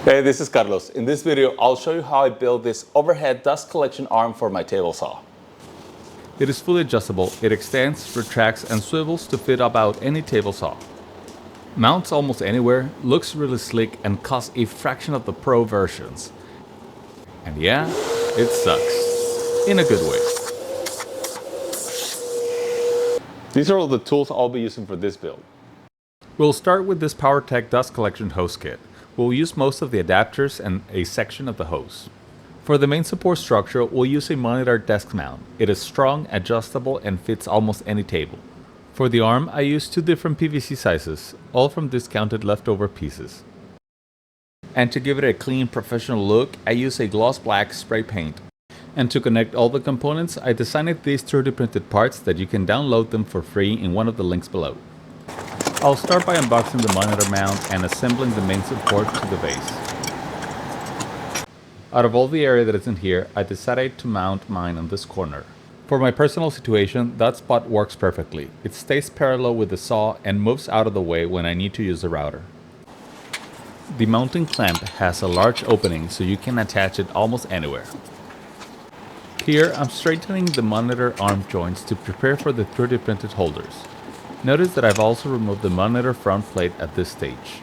Hey, this is Carlos. In this video, I'll show you how I build this overhead dust collection arm for my table saw. It is fully adjustable. It extends, retracts, and swivels to fit about any table saw. Mounts almost anywhere, looks really slick, and costs a fraction of the Pro versions. And yeah, it sucks. In a good way. These are all the tools I'll be using for this build. We'll start with this PowerTech dust collection hose kit. We'll use most of the adapters and a section of the hose. For the main support structure, we'll use a monitor desk mount. It is strong, adjustable, and fits almost any table. For the arm, I use two different PVC sizes, all from discounted leftover pieces. And to give it a clean, professional look, I use a gloss black spray paint. And to connect all the components, I designed these 3D printed parts that you can download them for free in one of the links below. I'll start by unboxing the monitor mount and assembling the main support to the base. Out of all the area that is in here, I decided to mount mine on this corner. For my personal situation, that spot works perfectly. It stays parallel with the saw and moves out of the way when I need to use the router. The mounting clamp has a large opening so you can attach it almost anywhere. Here, I'm straightening the monitor arm joints to prepare for the 3D printed holders. Notice that I've also removed the monitor front plate at this stage.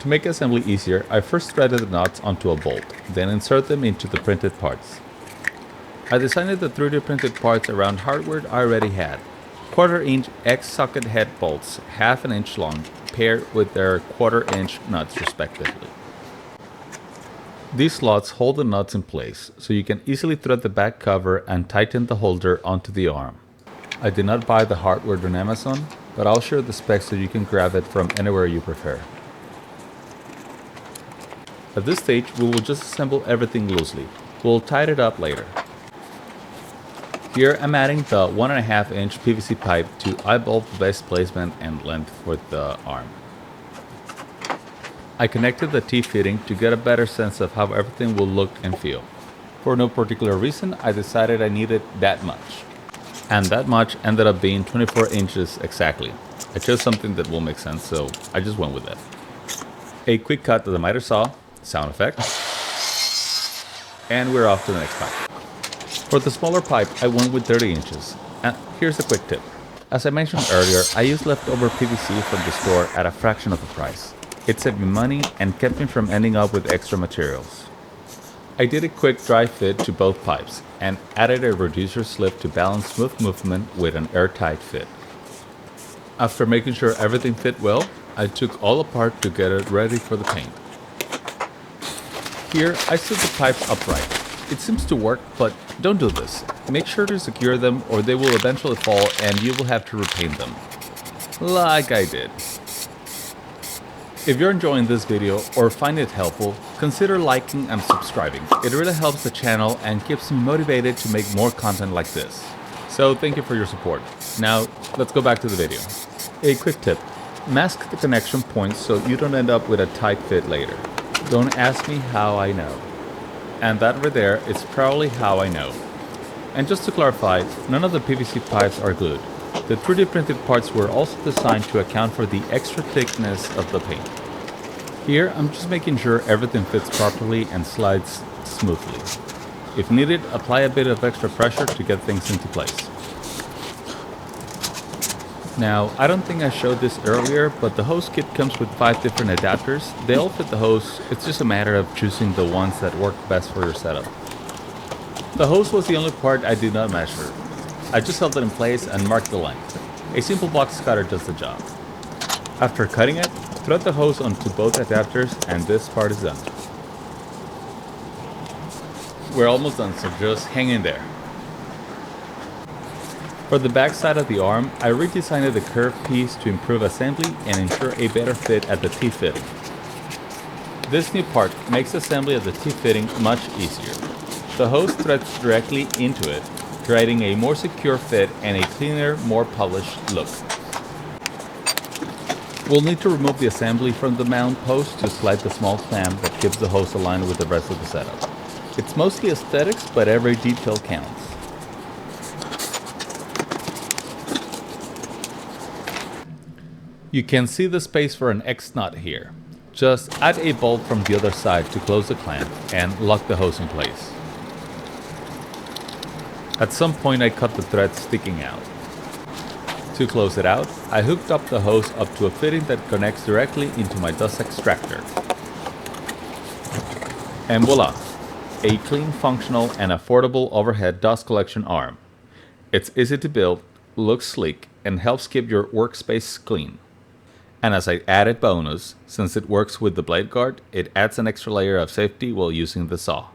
To make assembly easier, I first threaded the nuts onto a bolt, then insert them into the printed parts. I designed the 3D printed parts around hardware I already had. 1/4 inch X-socket head bolts, 1/2 inch long, paired with their 1/4 inch nuts respectively. These slots hold the nuts in place, so you can easily thread the back cover and tighten the holder onto the arm. I did not buy the hardware on Amazon, but I'll share the specs so you can grab it from anywhere you prefer. At this stage, we will just assemble everything loosely. We'll tie it up later. Here I'm adding the 1.5 inch PVC pipe to eyeball the best placement and length for the arm. I connected the T-fitting to get a better sense of how everything will look and feel. For no particular reason, I decided I needed that much. And that much ended up being 24 inches exactly. I chose something that will make sense, so I just went with it. A quick cut to the miter saw, sound effect, and we're off to the next pipe. For the smaller pipe, I went with 30 inches. And here's a quick tip. As I mentioned earlier, I used leftover PVC from the store at a fraction of the price. It saved me money and kept me from ending up with extra materials. I did a quick dry fit to both pipes and added a reducer slip to balance smooth movement with an airtight fit. After making sure everything fit well, I took all apart to get it ready for the paint. Here, I set the pipes upright. It seems to work, but don't do this. Make sure to secure them or they will eventually fall and you will have to repaint them. Like I did. If you're enjoying this video or find it helpful, consider liking and subscribing. It really helps the channel and keeps me motivated to make more content like this. So thank you for your support. Now, let's go back to the video. A quick tip. Mask the connection points so you don't end up with a tight fit later. Don't ask me how I know. And that right there is probably how I know. And just to clarify, none of the PVC pipes are glued. The 3D printed parts were also designed to account for the extra thickness of the paint. Here, I'm just making sure everything fits properly and slides smoothly. If needed, apply a bit of extra pressure to get things into place. Now, I don't think I showed this earlier, but the hose kit comes with 5 different adapters. They all fit the hose, it's just a matter of choosing the ones that work best for your setup. The hose was the only part I did not measure. I just held it in place and marked the length. A simple box cutter does the job. After cutting it, thread the hose onto both adapters and this part is done. We're almost done, so just hang in there. For the back side of the arm, I redesigned the curved piece to improve assembly and ensure a better fit at the T-fitting. This new part makes assembly of the T-fitting much easier. The hose threads directly into it, creating a more secure fit and a cleaner, more polished look. We'll need to remove the assembly from the mount post to slide the small clamp that keeps the hose aligned with the rest of the setup. It's mostly aesthetics, but every detail counts. You can see the space for an X nut here. Just add a bolt from the other side to close the clamp and lock the hose in place. At some point I cut the thread sticking out. To close it out, I hooked up the hose up to a fitting that connects directly into my dust extractor. And voila! A clean, functional, and affordable overhead dust collection arm. It's easy to build, looks sleek, and helps keep your workspace clean. And as an added bonus, since it works with the blade guard, it adds an extra layer of safety while using the saw.